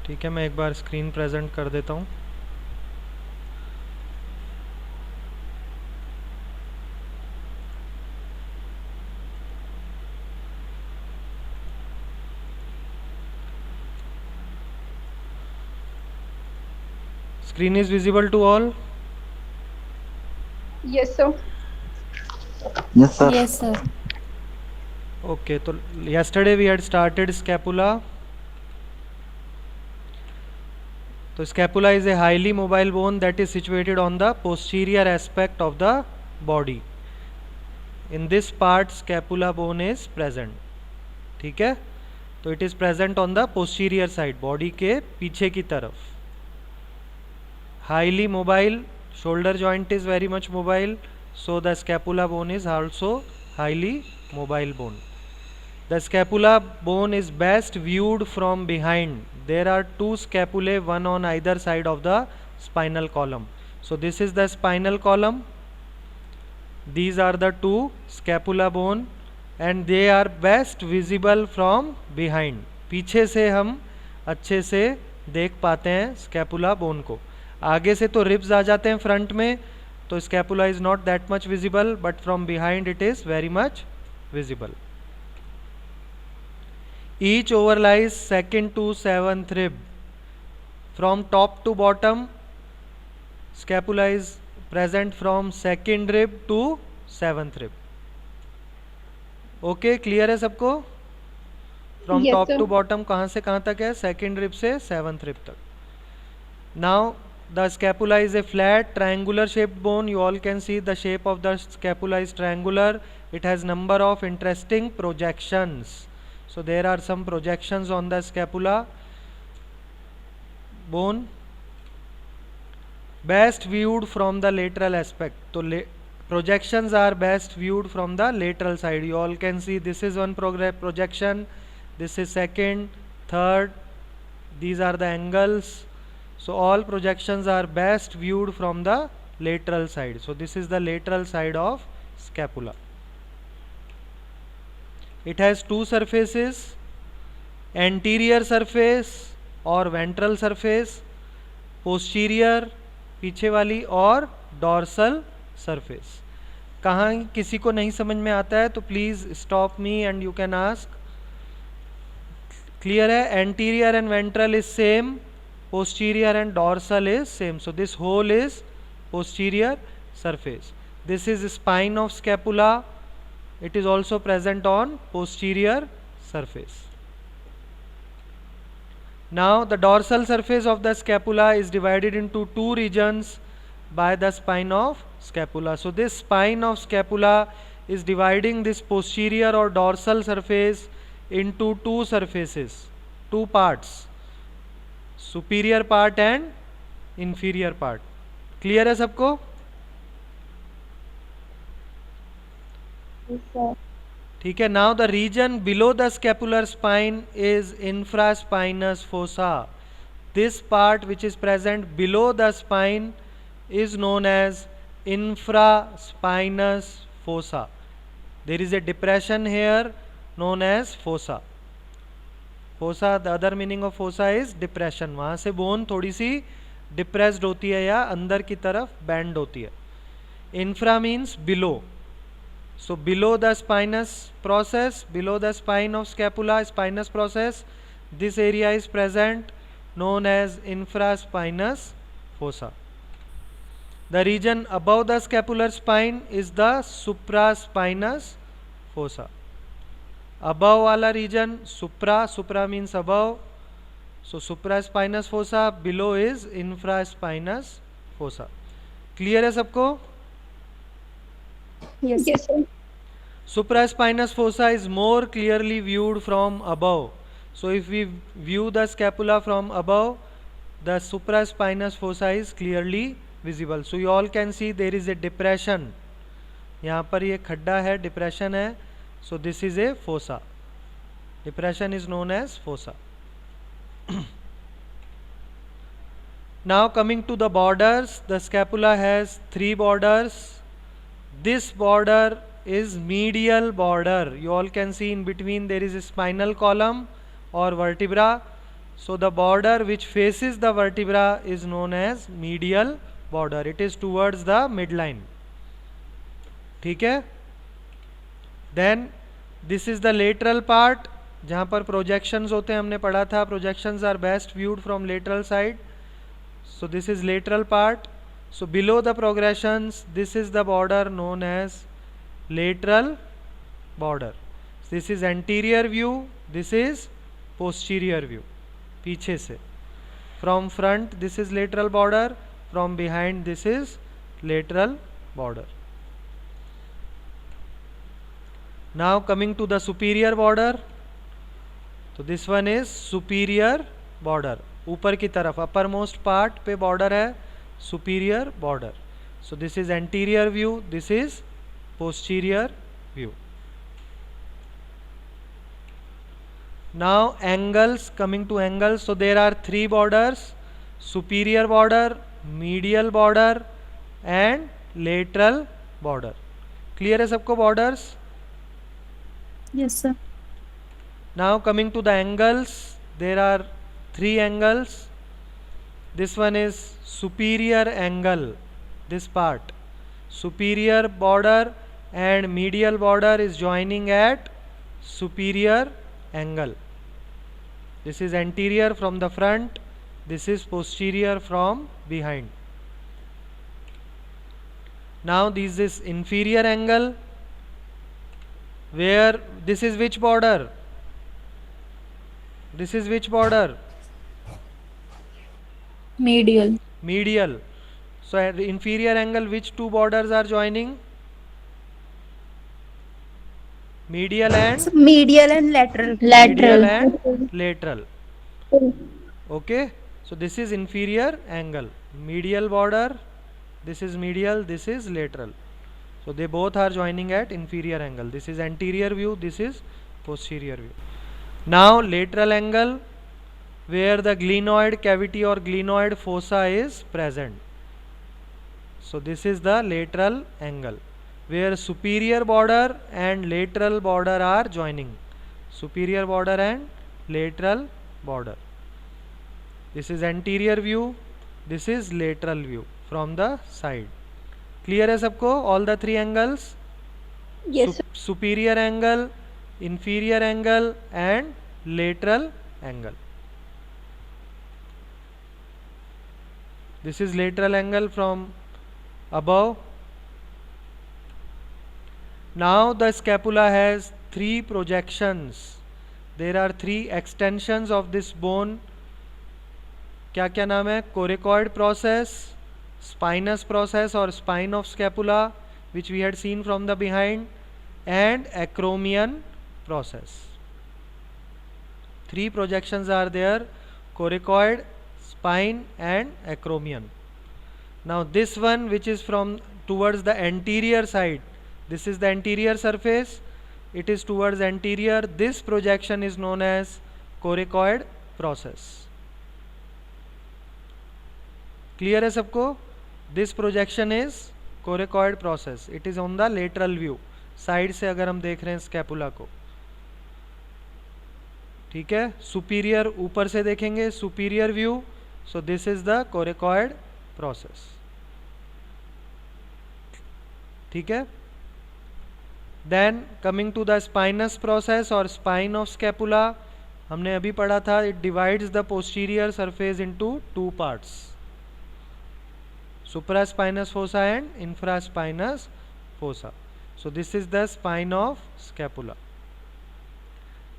ठीक है, मैं एक बार स्क्रीन प्रेजेंट कर देता हूँ। Screen is visible to all? Yes, sir. Yes, sir. Yes, sir. Okay, so yesterday we had started scapula. So scapula is a highly mobile bone that is situated on the posterior aspect of the body. In this part scapula bone is present. ठीक है, तो it is present on the posterior side, body के पीछे की तरफ. Highly mobile, shoulder joint is very much mobile, so the scapula bone is also highly mobile bone. The scapula bone is best viewed from behind. There are two scapulae, one on either side of the spinal column. So this is the spinal column. These are the two scapula bone and they are best visible from behind. पीछे से हम अच्छे से देख पाते हैं scapula bone को. आगे से तो रिब्स आ जाते हैं फ्रंट में, तो scapula is not that much visible, but from behind it is very much visible. Each overlies second to seventh rib. From top to bottom, scapula is present from second rib to seventh rib. Okay, clear है सबको? From Yes, top sir. to bottom कहाँ से कहाँ तक है? Second rib से seventh rib तक. Now the scapula is a flat triangular shaped bone. You all can see the shape of the scapula is triangular. It has number of interesting projections. So there are some projections on the scapula bone. Best viewed from the lateral aspect. So projections are best viewed from the lateral side. You all can see this is one projection, this is second, third. These are the angles. So all projections are best viewed from the lateral side. So this is the lateral side of scapula. It has two surfaces, anterior surface और ventral surface, posterior पीछे वाली और dorsal surface. कहाँ किसी को नहीं समझ में आता है तो please stop me and you can ask. Clear है? Anterior and ventral is same, posterior and dorsal is same. So this whole is posterior surface. This is spine of scapula. It is also present on posterior surface. Now the dorsal surface of the scapula is divided into two regions by the spine of scapula. So this spine of scapula is dividing this posterior or dorsal surface into two surfaces, two parts, superior part and inferior part. Clear है सबको? Yes, sir. ठीक है. Now the region below the scapular spine is infraspinous fossa. This part which is present below the spine is known as infraspinous fossa. There is a depression here known as fossa. Fossa, the other meaning of fossa is depression. वहाँ से bone थोड़ी सी depressed होती है या अंदर की तरफ bend होती है. Infra means below. So below the spinous process, below the spine of scapula, spinous process, this area is present known as infraspinous fossa. The region above the scapular spine is the supraspinous fossa. Above wala region, supra means above. So supraspinous fossa, below is infraspinous fossa. Clear है सबको? Yes, sir. Supraspinous fossa is more clearly viewed from above. So if we view the scapula from above, the supraspinous fossa is clearly visible. So you all can see there is a depression. यहाँ पर ये खड्डा है, depression है. So this is a fossa. Depression is known as fossa. Now coming to the borders, the scapula has three borders. This border is medial border. You all can see in between there is a spinal column or vertebra. So the border which faces the vertebra is known as medial border. It is towards the midline. ठीक है. Then this is the lateral part जहाँ पर projections होते हैं. हमने पढ़ा था projections are best viewed from lateral side. So this is lateral part. So below the progressions, this is the border known as lateral border. This is anterior view. This is posterior view. पीछे से. From front this is lateral border. From behind this is lateral border. Now coming to the superior border. तो this one is superior border. ऊपर की तरफ uppermost part पे border है superior border. So this is anterior view. This is posterior view. Now angles, coming to angles, so there are three borders: superior border, medial border and lateral border. Clear है सबको borders? Yes, sir. Now coming to the angles, there are three angles. This one is superior angle, this part. Superior border and medial border is joining at superior angle. This is anterior from the front, this is posterior from behind. Now this is inferior angle, where this is which border? This is which border? Medial. Medial. So at the inferior angle, which two borders are joining? Medial and Medial and lateral. medial and lateral. Okay. So this is inferior angle. Medial border. This is medial. This is lateral. So they both are joining at inferior angle. This is anterior view. This is posterior view. Now lateral angle, where the glenoid cavity or glenoid fossa is present. So this is the lateral angle, where superior border and lateral border are joining. Superior border and lateral border. This is anterior view. This is lateral view from the side. Clear है सबको? All the three angles? Yes, sir. Superior angle, inferior angle and lateral angle. This is lateral angle from above. Now the scapula has three projections. There are three extensions of this bone. क्या क्या नाम है? Coracoid process, spinous process or spine of scapula, which we had seen from the behind, and acromion process. Three projections are there: coracoid, spine and acromion. Now this one, which is from towards the anterior side, this is the anterior surface, it is towards anterior. This projection is known as coracoid process. Clear है सबको? This projection is coracoid process. It is on the lateral view. Side से अगर हम देख रहे हैं scapula को, ठीक है. सुपीरियर ऊपर से देखेंगे, सुपीरियर व्यू. So this is the coracoid process. ठीक है. Then coming to the spinous process और स्पाइन ऑफ स्कैपुला, हमने अभी पढ़ा था. It divides the posterior surface into two parts, supraspinous fossa and infraspinous fossa. So this is the spine of scapula.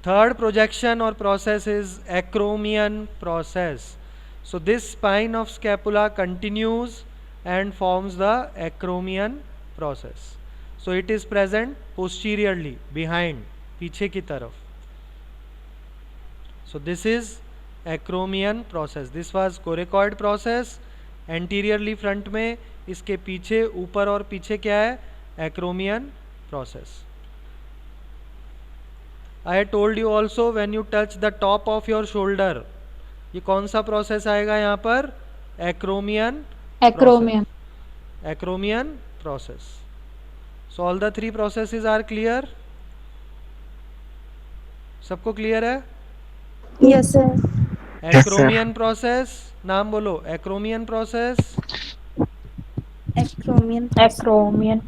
Third projection or process is acromion process. So this spine of scapula continues and forms the acromion process. So it is present posteriorly, behind, पीछे की तरफ. So this is acromion process. This was coracoid process. Anteriorly front में, इसके पीछे, ऊपर और पीछे क्या है? Acromion process. I told you also when you touch the top of your shoulder, ये कौन सा प्रोसेस आएगा यहाँ पर? Acromion. Acromion process. So all the three processes are clear? सबको क्लियर है? Yes, sir. एक्रोमियन प्रोसेस, नाम बोलो, acromion process. Acromion. Acromion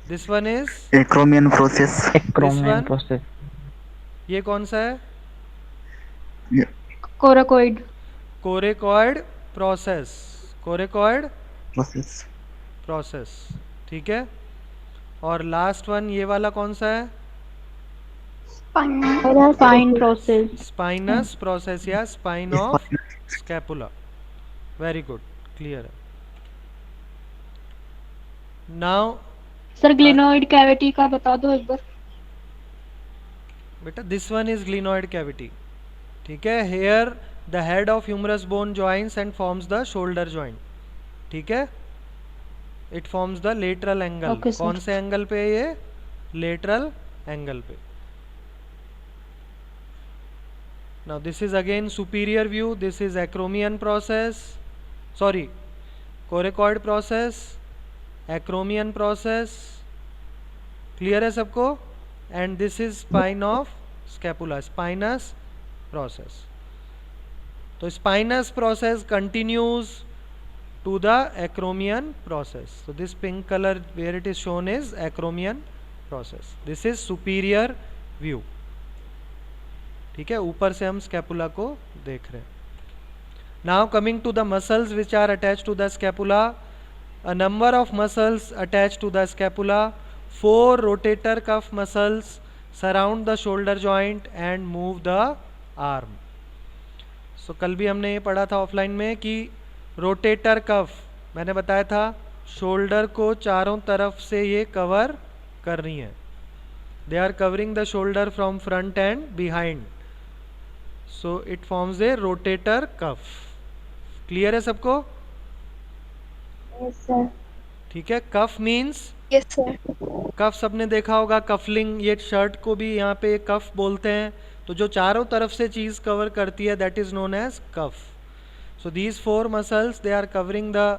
this one is, Acromion process. This Acromion one, process. ये कौन सा है? coracoid. Coracoid process, coracoid Process. Process. ठीक है. और लास्ट वन ये वाला कौन सा है? Spine process. स्पाइनस प्रोसेस या spine of scapula. Very good, clear है. नाउ सर ग्लिनोइड कैविटी का बता दो एक बार. बेटा this one is glenoid cavity. ठीक है. Here the head of humerus bone joints and forms the shoulder joint. ठीक है. It forms the lateral angle. Okay, sir. कौन से एंगल पे है ये? लेटरल एंगल पे. Now this is again superior view. This is acromion process. Sorry, coracoid process, acromion process. Clear है सबको? And this is spine of scapula, spinous process. तो spinous process continues to the acromion process. So this pink color where it is shown is acromion process. This is superior view. ठीक है. ऊपर से हम scapula को देख रहे हैं. Now coming to the muscles which are attach to the scapula. A number of muscles attach to the scapula. 4 rotator cuff muscles surround the shoulder joint and move the arm. So कल भी हमने ये पढ़ा था offline में कि rotator cuff, मैंने बताया था शोल्डर को चारों तरफ से ये कवर कर रही हैं. They are covering the shoulder from front and behind. So it forms a rotator cuff. Clear है सबको? Yes, sir. ठीक है. कफ मीन्स, Yes, sir. कफ सबने देखा होगा, कफलिंग. ये शर्ट को भी यहाँ पे कफ बोलते हैं. तो जो चारों तरफ से चीज कवर करती है that is known as cuff. So these 4 muscles they are covering the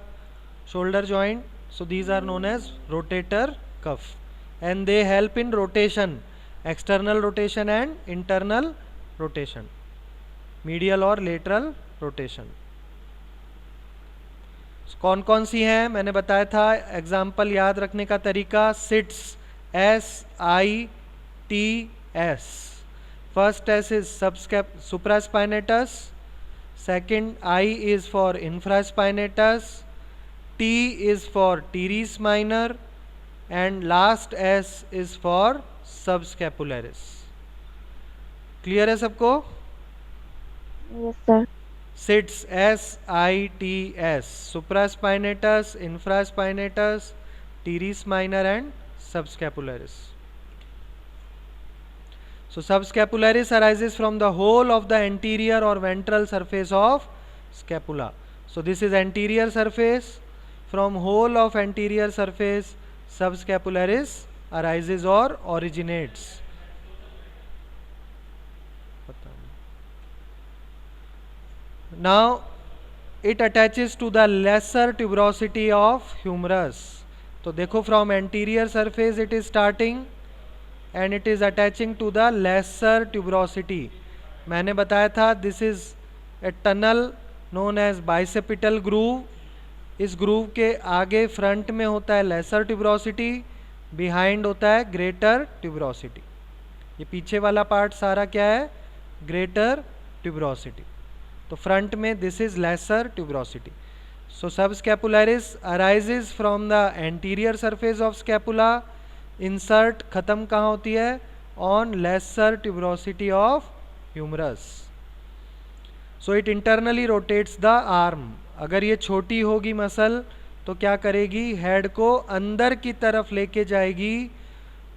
shoulder joint. So these are known as rotator cuff and they help in rotation, external rotation and internal rotation, medial और lateral rotation. कौन कौन सी हैं मैंने बताया था. Example याद रखने का तरीका, SITS, SITS. First S is supraspinatus, second I is for infraspinatus, T is for teres minor and last S is for subscapularis. Clear है सबको? Yes, sir. SITS, SITS, supraspinatus, infraspinatus, teres minor and subscapularis. So subscapularis arises from the whole of the anterior or ventral surface of scapula. So this is anterior surface. From whole of anterior surface, subscapularis arises or originates. Now it attaches to the lesser tuberosity of humerus. तो देखो from anterior surface it is starting and it is attaching to the lesser tuberosity. मैंने बताया था this is a tunnel known as bicipital groove. इस groove के आगे front में होता है lesser tuberosity, behind होता है greater tuberosity. ये पीछे वाला पार्ट सारा क्या है? greater tuberosity. तो फ्रंट में this is lesser tuberosity. So subscapularis arises from the anterior surface of scapula. Insert खत्म कहाँ होती है? On lesser tuberosity of humerus. So it internally rotates the arm. अगर ये छोटी होगी मसल तो क्या करेगी? हेड को अंदर की तरफ लेके जाएगी,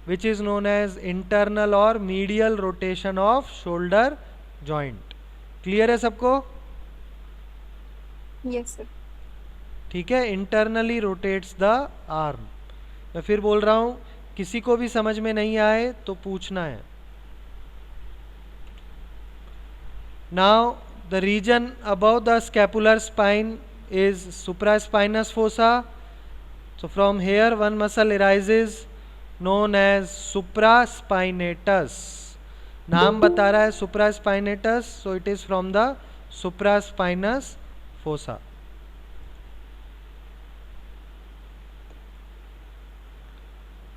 which is known as internal और medial rotation of shoulder joint. Clear है सबको? Yes, sir. ठीक है. Internally rotates the arm. मैं फिर बोल रहा हूं, किसी को भी समझ में नहीं आए तो पूछना है. Now the region above the scapular spine is supraspinous fossa. So from here one muscle arises known as supraspinatus. नाम बता रहा है supraspinatus, so it is from the supraspinous fossa.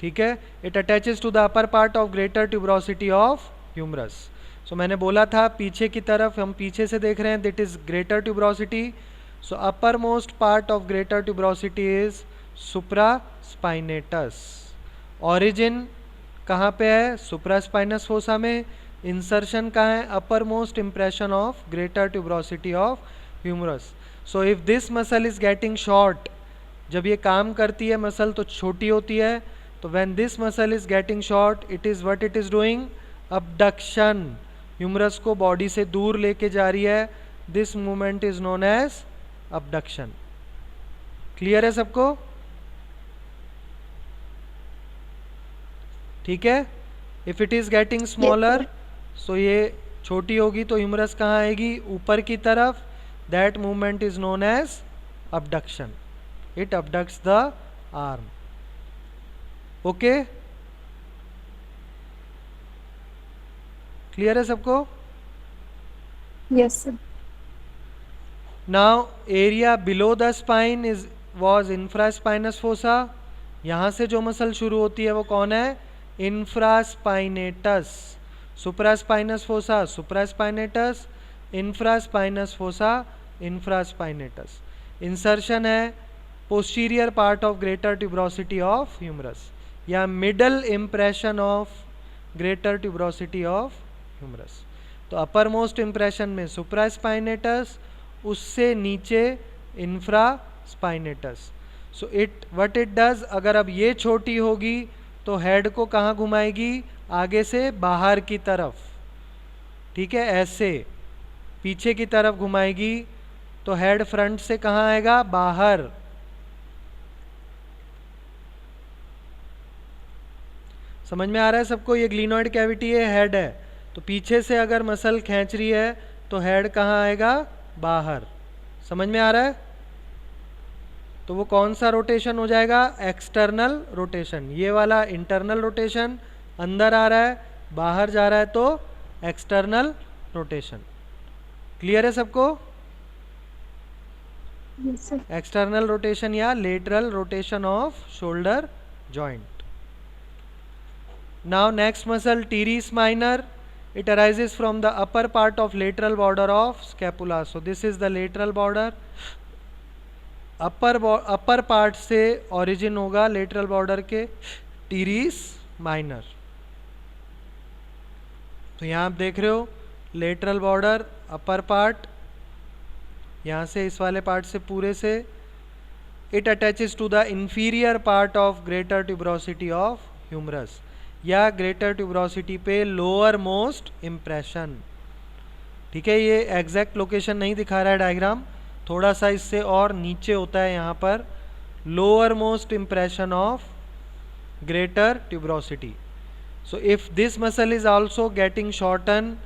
ठीक है, it attaches to the upper part of greater tuberosity of humerus. So मैंने बोला था पीछे की तरफ, हम पीछे से देख रहे हैं, that is greater tuberosity. So upper most part of greater tuberosity is supraspinatus. Origin कहाँ पे है? सुप्रास्पाइनस फोसा में। इंसर्शन कहाँ है? Upper most impression of greater tuberosity of humerus. So if this muscle is getting short, जब ये काम करती है मसल तो छोटी होती है, तो when this muscle is getting short, it is what it is doing? abduction। Humerus को बॉडी से दूर लेके जा रही है। This movement is known as abduction। Clear है सबको? ठीक है। If it is getting smaller, so ये छोटी होगी तो ह्यूमरस कहाँ आएगी? ऊपर की तरफ। That movement is known as abduction। It abducts the arm. Okay, clear है सबको? Yes, sir. Now area below the spine is was infraspinous fossa. यहाँ से जो मसल शुरू होती है वो कौन है? Infraspinatus. Supraspinous fossa supraspinatus, infraspinous fossa infraspinatus. Insertion है posterior part of greater tuberosity of humerus, या middle impression of greater tuberosity of humerus. तो अपर मोस्ट इम्प्रेशन में सुप्रास्पाइनेटस, उससे नीचे infraspinatus. So it what it does, अगर अब ये छोटी होगी तो हेड को कहाँ घुमाएगी? आगे से बाहर की तरफ। ठीक है, ऐसे पीछे की तरफ घुमाएगी तो हेड फ्रंट से कहाँ आएगा? बाहर। समझ में आ रहा है सबको? ये ग्लिनोइड कैविटी है, हेड है, तो पीछे से अगर मसल खींच रही है तो हेड कहाँ आएगा? बाहर। समझ में आ रहा है? तो वो कौन सा रोटेशन हो जाएगा? External rotation. ये वाला इंटरनल रोटेशन, अंदर आ रहा है, बाहर जा रहा है तो एक्सटर्नल रोटेशन। क्लियर है सबको? Yes, sir. एक्सटर्नल रोटेशन या lateral rotation of shoulder joint. Now next muscle, teres minor. It arises from the upper part of lateral border of scapula. So this is the lateral border. upper part से origin होगा lateral border के teres minor। तो यहाँ आप देख रहे हो lateral border, upper part, यहाँ से इस वाले part से पूरे से it attaches to the inferior part of greater tuberosity of humerus, या ग्रेटर ट्यूबरोसिटी पे लोअर मोस्ट इम्प्रेशन। ठीक है, ये एग्जैक्ट लोकेशन नहीं दिखा रहा है डायग्राम, थोड़ा सा इससे और नीचे होता है यहाँ पर, lower most impression of greater tuberosity. So if this muscle is also getting shorten,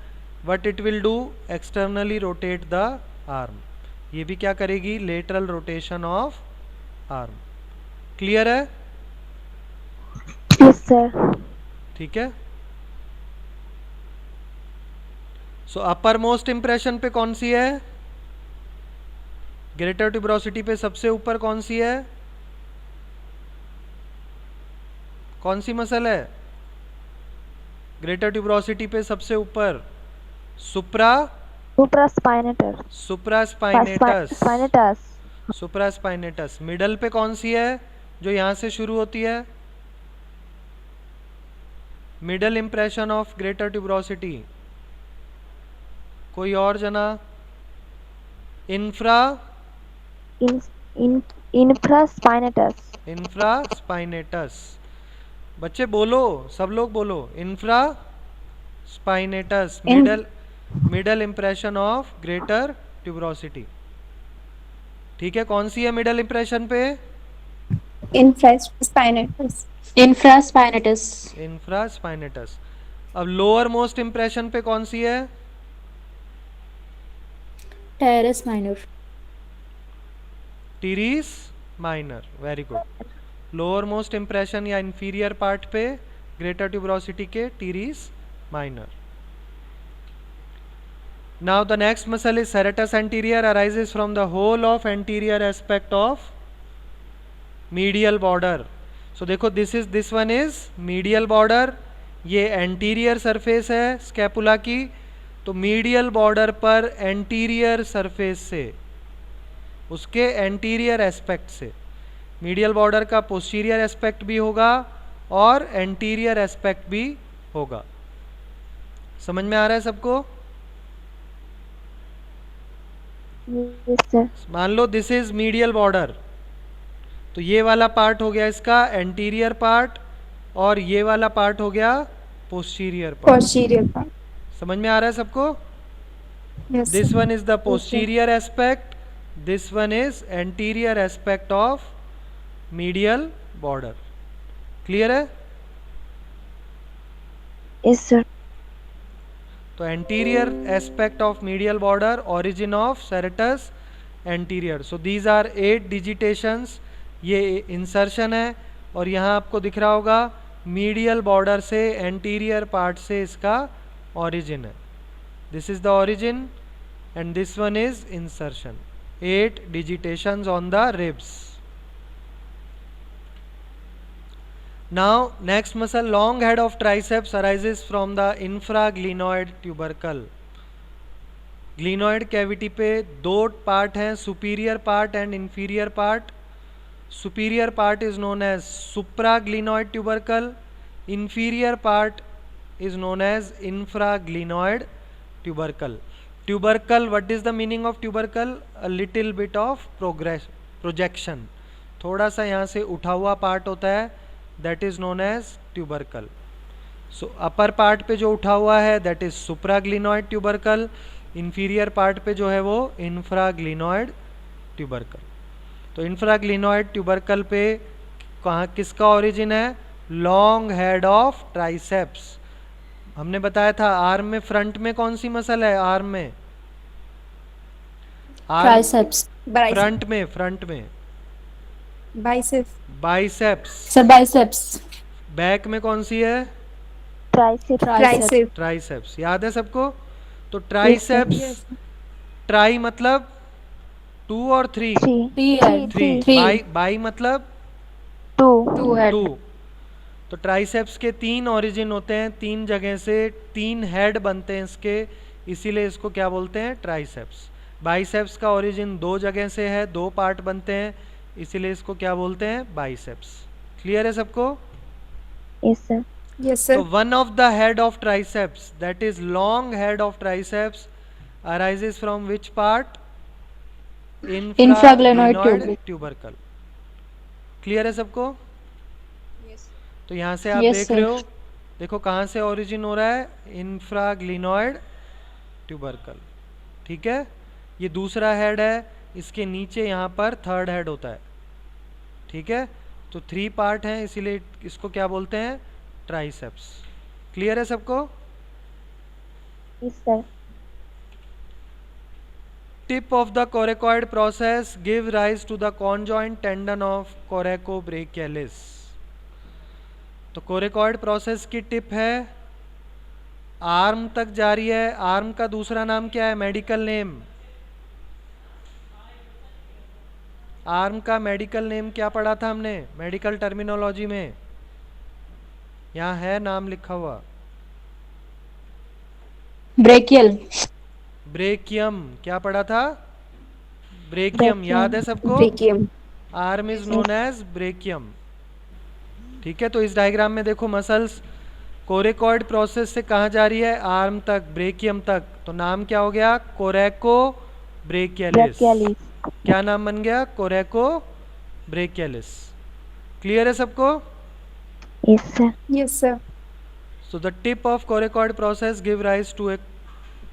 what it will do? Externally rotate the arm. ये भी क्या करेगी? Lateral rotation of arm. Clear है? Yes, sir. ठीक है। सो अपर मोस्ट इंप्रेशन पे कौन सी है? ग्रेटर ट्यूबरोसिटी पे सबसे ऊपर कौन सी है? कौन सी मसल है ग्रेटर ट्यूबरोसिटी पे सबसे ऊपर? Supraspinatus. Supraspinatus. Spinatus. Supraspinatus. Middle पे कौन सी है जो यहां से शुरू होती है? Middle impression of greater tuberosity, कोई और जना? Infraspinatus. इंफ्रास्पाइनेटस। बच्चे बोलो, सब लोग बोलो, infraspinatus, middle impression of greater tuberosity. ठीक है, कौन सी है मिडल इंप्रेशन पे? Infraspinatus. Infraspinatus. इंफ्रास्पाइनेटस। अब लोअर मोस्ट इंप्रेशन पे कौन सी है? Teres minor. टीरीस minor. Very good. Lower most impression या इंफीरियर पार्ट पे ग्रेटर ट्यूबरोसिटी के टीरीस minor. Now the next muscle is serratus anterior, arises from the whole of anterior aspect of medial border. So देखो this one is medial border, ये anterior surface है scapula की, तो medial border पर anterior surface से, उसके anterior aspect से, medial border का posterior aspect भी होगा और anterior aspect भी होगा. समझ में आ रहा है सबको? Yes, sir. मान लो दिस इज मीडियल बॉर्डर, तो ये वाला पार्ट हो गया इसका एंटीरियर पार्ट और ये वाला पार्ट हो गया पोस्टीरियर पार्ट. Posterior part. समझ में आ रहा है सबको? Yes. This sir. One is the posterior aspect, this one is anterior aspect of medial border. Clear है? Yes, sir. तो anterior aspect of medial border, origin of serratus anterior. So these are 8 digitations. ये insertion है और यहाँ आपको दिख रहा होगा मीडियल बॉर्डर से एंटीरियर पार्ट से इसका ओरिजिन है. This is the origin and this one is insertion. 8 digitations on the ribs. Now next muscle, long head of triceps, arises from the infraglenoid tubercle. Glenoid cavity पे दो part हैं, superior part and inferior part. Superior part is known as supraglenoid tubercle, inferior part is known as infraglenoid tubercle. Tubercle, what is the meaning of tubercle? A little bit of projection, थोड़ा सा यहाँ से उठा हुआ part होता है, that is known as tubercle. So upper part पे जो उठा हुआ है that is supraglenoid tubercle, inferior part पे जो है वो infraglenoid tubercle. तो infraglenoid tubercle पे कहाँ किसका origin है? Long head of triceps. हमने बताया था आर्म में फ्रंट में कौन सी मसल है? आर्म में Triceps. फ्रंट में बाइसेप्स. Sir, biceps. बैक में कौन सी है? Tricep. ट्राइसेप्स. याद है सबको? तो ट्राइसेप्स, ट्राई मतलब 2 और 3, Three. बाई मतलब Two. 2. तो ट्राइसेप्स के 3 ओरिजिन होते हैं, 3 जगह से 3 हेड बनते हैं इसके, इसीलिए इसको क्या बोलते हैं? ट्राइसेप्स. बाइसेप्स का ओरिजिन 2 जगह से है, 2 पार्ट बनते हैं, इसीलिए इसको क्या बोलते हैं? बाइसेप्स. क्लियर है सबको? Yes, sir. Yes, sir. So one of the head of triceps, that is long head of triceps, arises from which part? Infraglenoid tubercle. Clear है सबको? तो यहाँ से आप Yes, देख sir. रहे हो, देखो कहाँ से ओरिजिन हो रहा है? इंफ्राग्लिनोइड ट्यूबरकल. ठीक है, ये दूसरा हेड है, इसके नीचे यहाँ पर थर्ड हेड होता है. ठीक है, तो 3 पार्ट हैं, इसीलिए इसको क्या बोलते हैं? ट्राइसेप्स. क्लियर है सबको? Yes, sir. Tip of the coracoid process give rise to the conjoint tendon of coracobrachialis. तो कोरेकॉइड प्रोसेस की टिप है, आर्म तक जा रही है. आर्म का दूसरा नाम क्या है? Medical name. आर्म का मेडिकल नेम क्या पढ़ा था हमने मेडिकल टर्मिनोलॉजी में? यहाँ है नाम लिखा हुआ, Brachial. ब्रेकियम. क्या पढ़ा था? ब्रेकियम. याद है सबको? Brachium. Arm is known as brachium. ठीक है, तो इस डायग्राम में देखो मसल्स कोरेकॉइड प्रोसेस से कहाँ जा रही है? आर्म तक, ब्रेकियम तक. तो नाम क्या हो गया? कोरेको ब्रेकियलिस. Brachialis. क्या नाम बन गया? कोरेको ब्रेकियलिस. क्लियर है सबको? Yes, sir. Yes, sir. So the tip of coracoid process give rise to a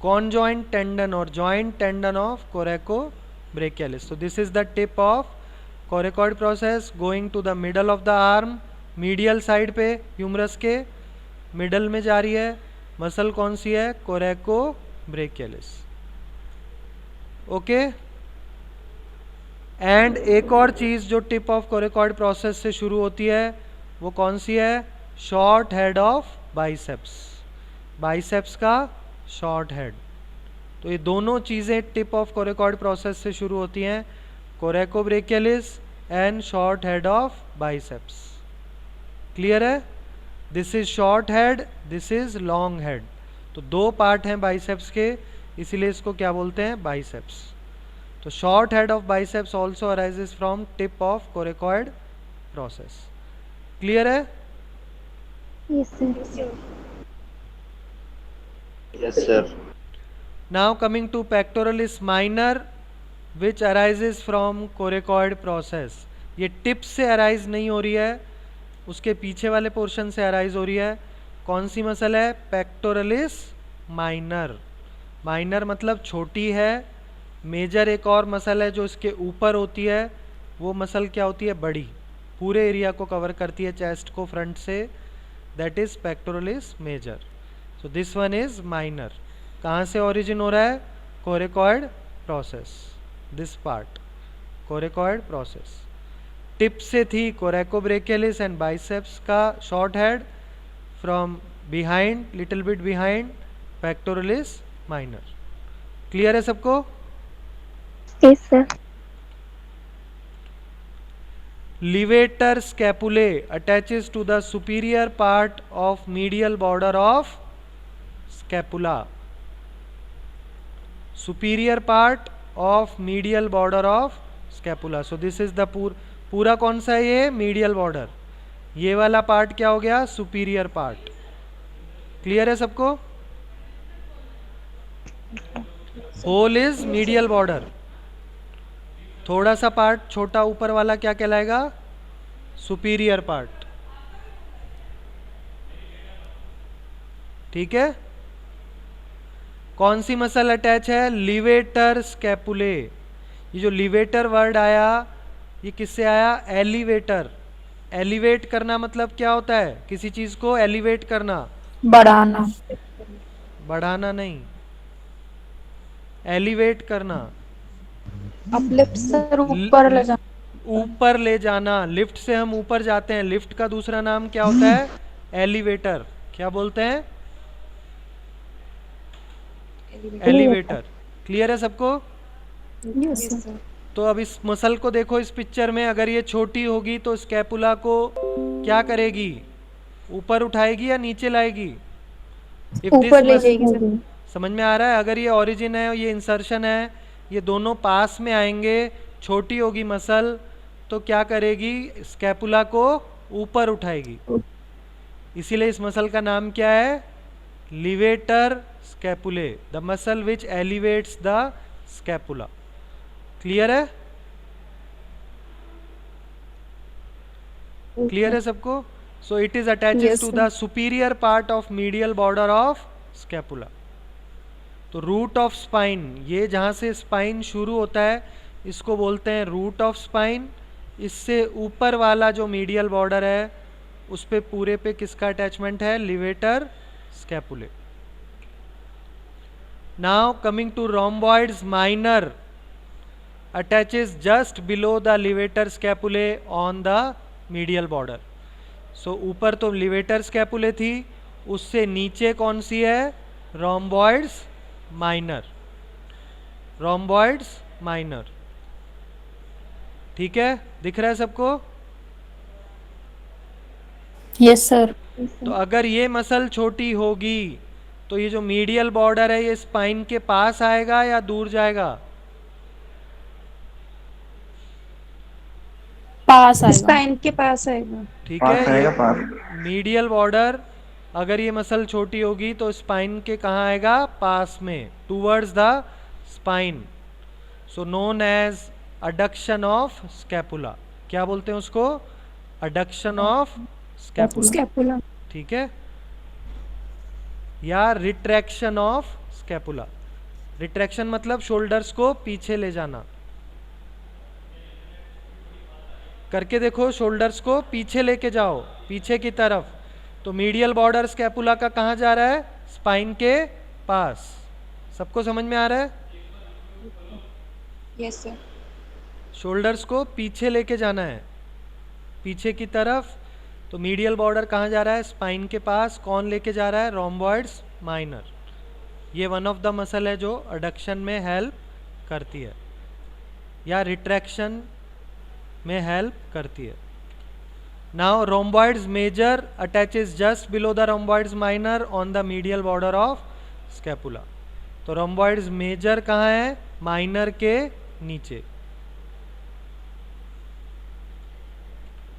conjoint tendon or joint tendon of coracobrachialis. So this is the tip of coracoid process going to the middle of the arm. Medial side पे humerus के middle में जा रही है. Muscle कौन सी है? कोरेकोब्रेचियलिस. Okay. And एक और चीज जो टिप ऑफ कोरेकॉइड प्रोसेस से शुरू होती है वो कौन सी है? Short head of biceps. Biceps का शॉर्ट हेड. तो ये दोनों चीज़ें टिप ऑफ कोरेकॉइड प्रोसेस से शुरू होती हैं, coracobrachialis and short head of biceps. Clear है? This is short head, this is long head. तो दो पार्ट हैं बाइसेप्स के, इसीलिए इसको क्या बोलते हैं? बाइसेप्स। तो short head of biceps also arises from tip of coracoid process. Clear है? Yes, sir. Yes, sir. Now coming to pectoralis minor which arises from coracoid process। ये टिप से अराइज नहीं हो रही है, उसके पीछे वाले पोर्शन से अराइज हो रही है। कौन सी मसल है? Pectoralis minor. माइनर मतलब छोटी है, मेजर एक और मसल है जो इसके ऊपर होती है, वो मसल क्या होती है? बड़ी, पूरे एरिया को कवर करती है, चेस्ट को फ्रंट से, that is pectoralis major. So this one is minor. कहाँ से ओरिजिन हो रहा है? Coracoid process. This part coracoid process. Tip से थी कोरेकोब्रेकियलिस एंड बाइसेप्स का short head, from behind, little bit behind, pectoralis minor. Clear है सबको? Yes, sir. Levator scapulae attaches to the superior part of medial border of scapula. Superior part of medial border of scapula. So this is the पूरा कौन सा है ये? Medial border. ये वाला part क्या हो गया? Superior part. क्लियर है सबको? होल इज मीडियल बॉर्डर, थोड़ा सा पार्ट छोटा ऊपर वाला क्या कहलाएगा? Superior part. ठीक है? कौन सी मसल अटैच है? लिवेटर स्कैपुले। ये जो लिवेटर वर्ड आया, ये किससे आया? एलिवेटर। एलिवेट करना मतलब क्या होता है? किसी चीज को एलिवेट करना, बढ़ाना, बढ़ाना नहीं, एलिवेट करना, अपलिफ्ट सर, ऊपर ले जाना, ऊपर ले जाना। लिफ्ट से हम ऊपर जाते हैं, लिफ्ट का दूसरा नाम क्या होता है? एलिवेटर। क्या बोलते हैं? एलिवेटर। क्लियर है सबको? Yes sir. तो अब इस मसल को देखो, इस पिक्चर में अगर ये छोटी होगी तो स्कैपुला को क्या करेगी? ऊपर उठाएगी या नीचे लाएगी? If this ऊपर ले mus- जाएगी सर। समझ में आ रहा है? अगर ये ओरिजिन है और ये इंसर्शन है, ये दोनों पास में आएंगे, छोटी होगी मसल तो क्या करेगी? स्कैपुला को ऊपर उठाएगी। इसीलिए इस मसल का नाम क्या है? Levator scapulae, the muscle which elevates the scapula. Clear है? क्लियर है सबको? So it is attached Yes, to sir. The superior part of medial border of scapula. तो रूट ऑफ स्पाइन, ये जहाँ से स्पाइन शुरू होता है इसको बोलते हैं रूट ऑफ स्पाइन। इससे ऊपर वाला जो मीडियल बॉर्डर है उस पे पूरे पे किसका अटैचमेंट है? Levator scapulae. Now coming to rhomboids minor attaches just below the levator scapulae on the medial border। so ऊपर तो levator scapulae थी, उससे नीचे कौन सी है? rhomboids minor। rhomboids minor। ठीक है? दिख रहा है सबको? Yes sir. तो अगर ये मसल छोटी होगी तो ये जो मीडियल बॉर्डर है ये स्पाइन के पास आएगा या दूर जाएगा? पास आएगा, स्पाइन के पास आएगा। ठीक पास है? आएगा, ये पास। मीडियल बॉर्डर अगर ये मसल छोटी होगी तो स्पाइन के कहाँ आएगा? पास में, towards the spine. So known as adduction of scapula. क्या बोलते हैं उसको? Adduction of scapula. स्कैपुला। ठीक है? या रिट्रैक्शन ऑफ स्कैपुला। रिट्रैक्शन मतलब शोल्डर्स को पीछे ले जाना। करके देखो, शोल्डर्स को पीछे लेके जाओ, पीछे की तरफ। तो मीडियल बॉर्डर स्कैपुला का कहाँ जा रहा है? स्पाइन के पास। सबको समझ में आ रहा है? Yes sir. शोल्डर्स को पीछे लेके जाना है, पीछे की तरफ। तो मीडियल बॉर्डर कहाँ जा रहा है? स्पाइन के पास। कौन लेके जा रहा है? रोम्बॉइड्स माइनर। ये वन ऑफ द मसल है जो अडक्शन में हेल्प करती है या रिट्रैक्शन में हेल्प करती है. Now rhomboids major attaches just below the rhomboids minor on the medial border of scapula. तो rhomboids major कहाँ है? माइनर के नीचे.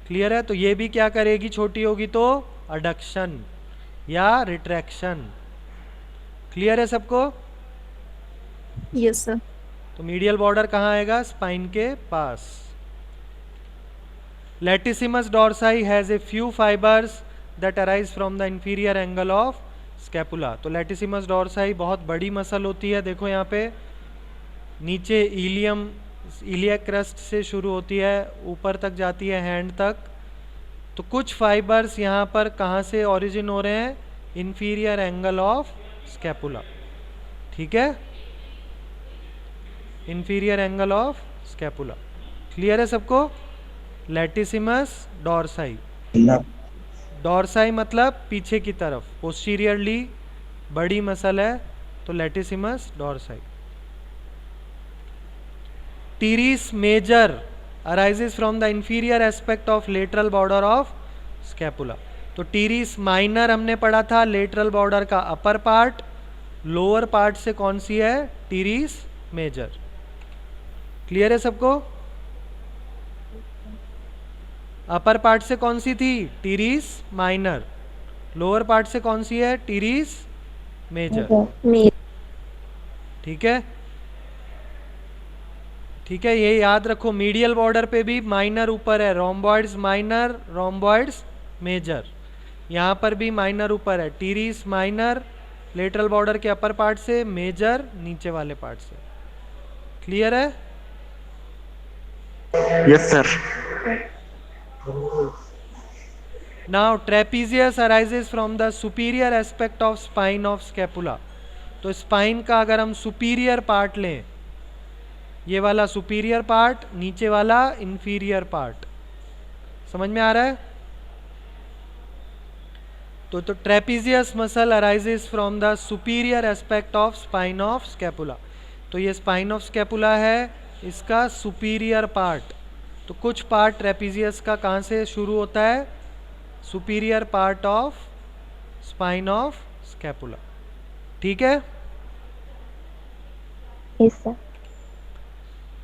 क्लियर है? तो ये भी क्या करेगी? छोटी होगी तो अडक्शन या रिट्रैक्शन. क्लियर है सबको? Yes sir. तो मीडियल बॉर्डर कहाँ आएगा? स्पाइन के पास. Latissimus dorsi has a few fibers that arise from the inferior angle of scapula. तो latissimus dorsi बहुत बड़ी मसल होती है. देखो यहाँ पे नीचे इलियक क्रस्ट से शुरू होती है, ऊपर तक जाती है हैंड तक. तो कुछ फाइबर्स यहाँ पर कहाँ से ओरिजिन हो रहे हैं? Inferior angle of scapula. ठीक है, inferior angle of scapula. Clear है सबको? Latissimus dorsi. डॉर्साई मतलब पीछे की तरफ, पोस्टीरियरली बड़ी मसल है, तो latissimus dorsi. Teres major arises from the inferior aspect of lateral border of scapula. तो टीरिस माइनर हमने पढ़ा था, लेटरल बॉर्डर का अपर पार्ट. लोअर पार्ट से कौन सी है? Teres major. क्लियर है सबको? अपर पार्ट से कौन सी थी? Teres minor. लोअर पार्ट से कौन सी है? Teres major. ठीक है, ठीक है, ये याद रखो. मीडियल बॉर्डर पे भी माइनर ऊपर है, रोम्बॉइड्स माइनर, रोम्बॉइड्स मेजर. यहाँ पर भी माइनर ऊपर है, टीरिस माइनर लेटरल बॉर्डर के अपर पार्ट से, मेजर नीचे वाले पार्ट से. क्लियर है? Yes sir. Now trapezius arises from the superior aspect of spine of scapula. तो स्पाइन का अगर हम सुपीरियर पार्ट लें, ये वाला सुपीरियर पार्ट, नीचे वाला इंफीरियर पार्ट. समझ में आ रहा है? तो trapezius muscle arises from the superior aspect of spine of scapula. तो ये स्पाइन ऑफ स्कैपुला है, इसका सुपीरियर पार्ट. तो कुछ पार्ट ट्रेपीजियस का कहाँ से शुरू होता है? Superior part of spine of scapula. ठीक है? Yes, sir.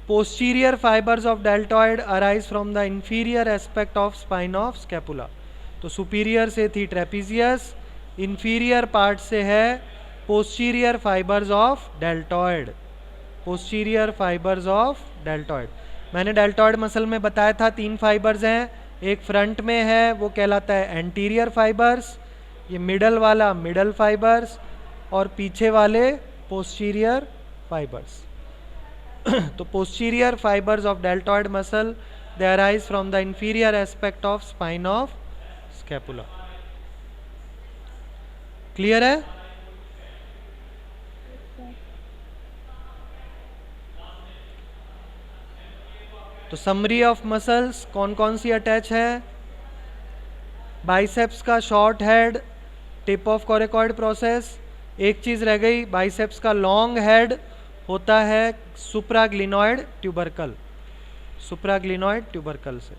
Posterior fibers of deltoid arise from the inferior aspect of spine of scapula. तो सुपीरियर से थी ट्रेपीजियस, इंफीरियर पार्ट से है posterior fibres of deltoid. Posterior fibres of deltoid. मैंने deltoid muscle में बताया था 3 फाइबर्स हैं. एक फ्रंट में है, वो कहलाता है एंटीरियर फाइबर्स. ये मिडल वाला मिडल फाइबर्स, और पीछे वाले पोस्टीरियर फाइबर्स. तो posterior fibres of deltoid muscle, they arise from the inferior aspect of spine of scapula. Clear है? तो समरी ऑफ मसल्स कौन कौन सी अटैच है? बाइसेप्स का short head, tip of coracoid process. एक चीज रह गई, बाइसेप्स का लॉन्ग हेड होता है सुप्राग्लिनॉइड ट्यूबरकल. सुप्राग्लिनॉइड ट्यूबरकल से.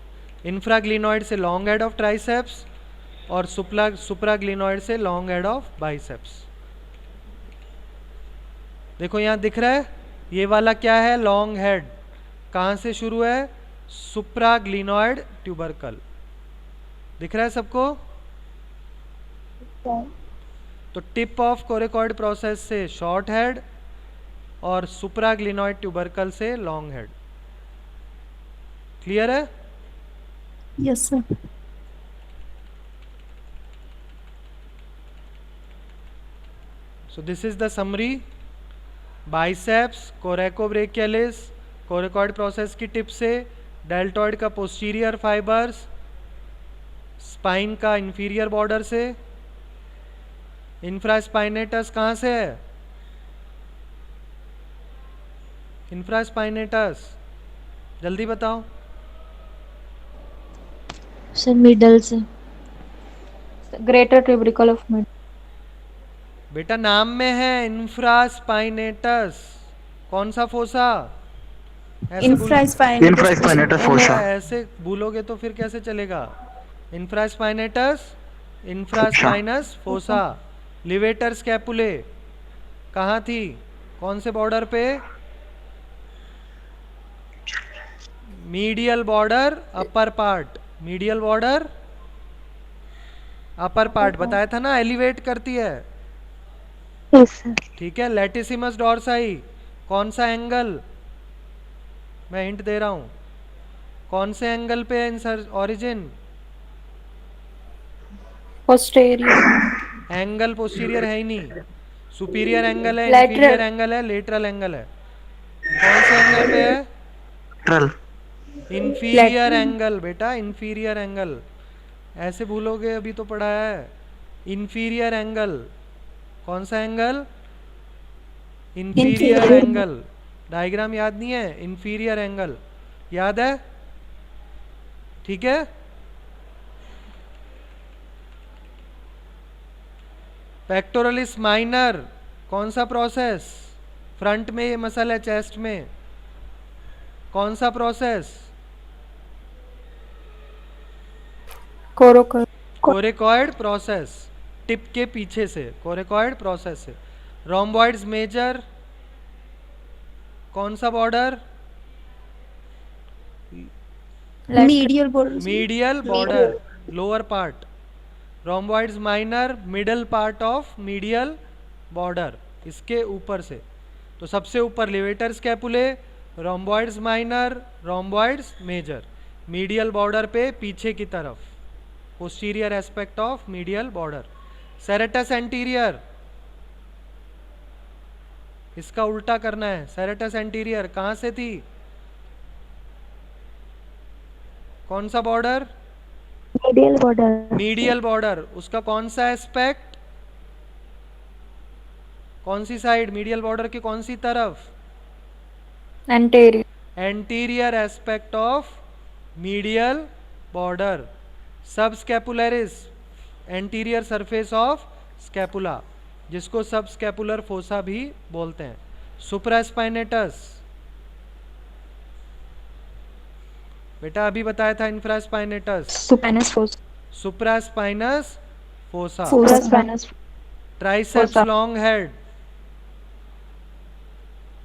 इंफ्राग्लिनॉइड से लॉन्ग हेड ऑफ ट्राइसेप्स, और सुप्राग्लिनॉइड से लॉन्ग हेड ऑफ बाइसेप्स. देखो यहाँ दिख रहा है, ये वाला क्या है? Long head. कहाँ से शुरू है? सुप्राग्लिनॉइड ट्यूबरकल. दिख रहा है सबको? तो टिप ऑफ कोरेकॉइड प्रोसेस से शॉर्ट हेड, और सुप्राग्लिनॉइड ट्यूबरकल से लॉन्ग हेड. क्लियर है? Yes sir. So this is the summary. Biceps, coracobrachialis, coracoid process की टिप से, डेल्टॉइड का पोस्टीरियर फाइबर्स, स्पाइन का इंफीरियर बॉर्डर से, इंफ्रास्पाइनेटस कहाँ से है? इंफ्रास्पाइनेटस जल्दी बताओ. सर मिडल से, ग्रेटर ट्यूबरिकल ऑफ मिड. बेटा नाम में है इंफ्रास्पाइनेटस, कौन सा फोसा? ऐसे बोल, Infraspinatus fossa. ऐसे भूलोगे तो फिर कैसे चलेगा? Infraspinatus, infraspinous fossa. लिवेटर स्कैपुले कहाँ थी, कौन से बॉर्डर पे? Medial border upper part, medial border upper part, बताया था ना, एलिवेट करती है। Yes, sir. ठीक है। लैटिसिमस डॉर्साई, कौन सा एंगल? मैं हिंट दे रहा हूँ, कौन से एंगल पे है sir origin? Posterior, angle posterior है ही नहीं, सुपीरियर एंगल है, Lateral. इंफीरियर एंगल है, लेटरल एंगल है। कौन से एंगल पे है? Lateral. इंफीरियर एंगल बेटा, इंफीरियर एंगल। ऐसे भूलोगे, अभी तो पढ़ा है। इंफीरियर एंगल, कौन सा angle? Inferior Inferior. Angle. Diagram याद नहीं है? इंफीरियर एंगल याद है? ठीक है। पेक्टोरलिस माइनर, कौन सा प्रोसेस? फ्रंट में ये मसल है, चेस्ट में, कौन सा प्रोसेस? कोरेकॉइड प्रोसेस, टिप के पीछे से, कोरेकॉइड प्रोसेस से। रोम्बॉइड्स मेजर, कौन सा border? Medial border, medial border, lower part. Rhomboids minor, middle part of medial border, इसके ऊपर से। तो सबसे ऊपर levator scapulae, rhomboids minor, rhomboids major, medial border पे पीछे की तरफ, posterior aspect of medial border. Serratus anterior, इसका उल्टा करना है। सेरेटस एंटीरियर कहाँ से थी, कौन सा border? Medial border. Medial border, उसका कौन सा एस्पेक्ट, कौन सी साइड, मीडियल बॉर्डर की कौन सी तरफ? Anterior, anterior aspect of medial border. सब scapularis, anterior surface of scapula, जिसको सब स्कैपुलर फोसा भी बोलते हैं। सुप्रास्पाइनेटस, बेटा अभी बताया था इंफ्रास्पाइनेटस। सुपेनस fossa, supraspinous fossa. Supraspinous, triceps fossa. Long head,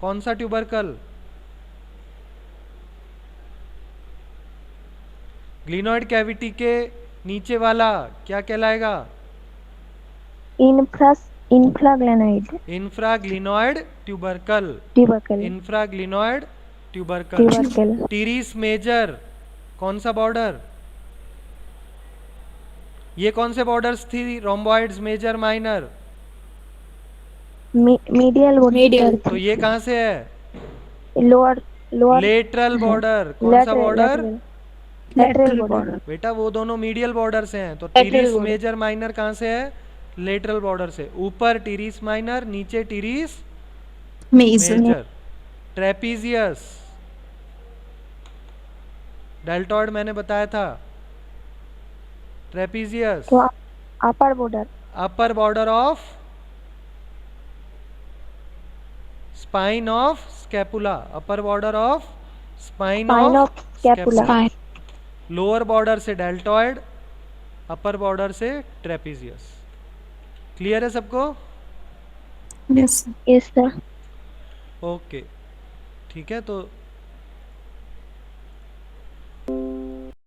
कौन सा ट्यूबरकल? ग्लिनोइड कैविटी के नीचे वाला क्या कहलाएगा? Infraglenoid. Infraglenoid tubercle, Tubercle. Infraglenoid tubercle. Tubercle. Teres major, कौन सा बॉर्डर? ये कौन से बॉर्डर्स थी? Rhomboids major minor. Medial border. Medial. तो ये कहाँ से है? Lower. लेटरल बॉर्डर, कौन सा बॉर्डर? Lateral border. बेटा वो दोनों मीडियल बॉर्डर से हैं, तो Lateral teres border. Major minor कहाँ से है? लेटरल बॉर्डर से। ऊपर टीरिस माइनर, नीचे टीरिस मेजर। ट्रेपीजियस, डेल्टॉइड मैंने बताया था। ट्रेपीजियस, तो upper border. Upper border of spine of scapula, upper border of spine Spine of of scapula. Lower border से डेल्टॉइड, अपर बॉर्डर से ट्रेपीजियस। क्लियर है सबको? Yes, Yes, sir. ओके, ठीक है। तो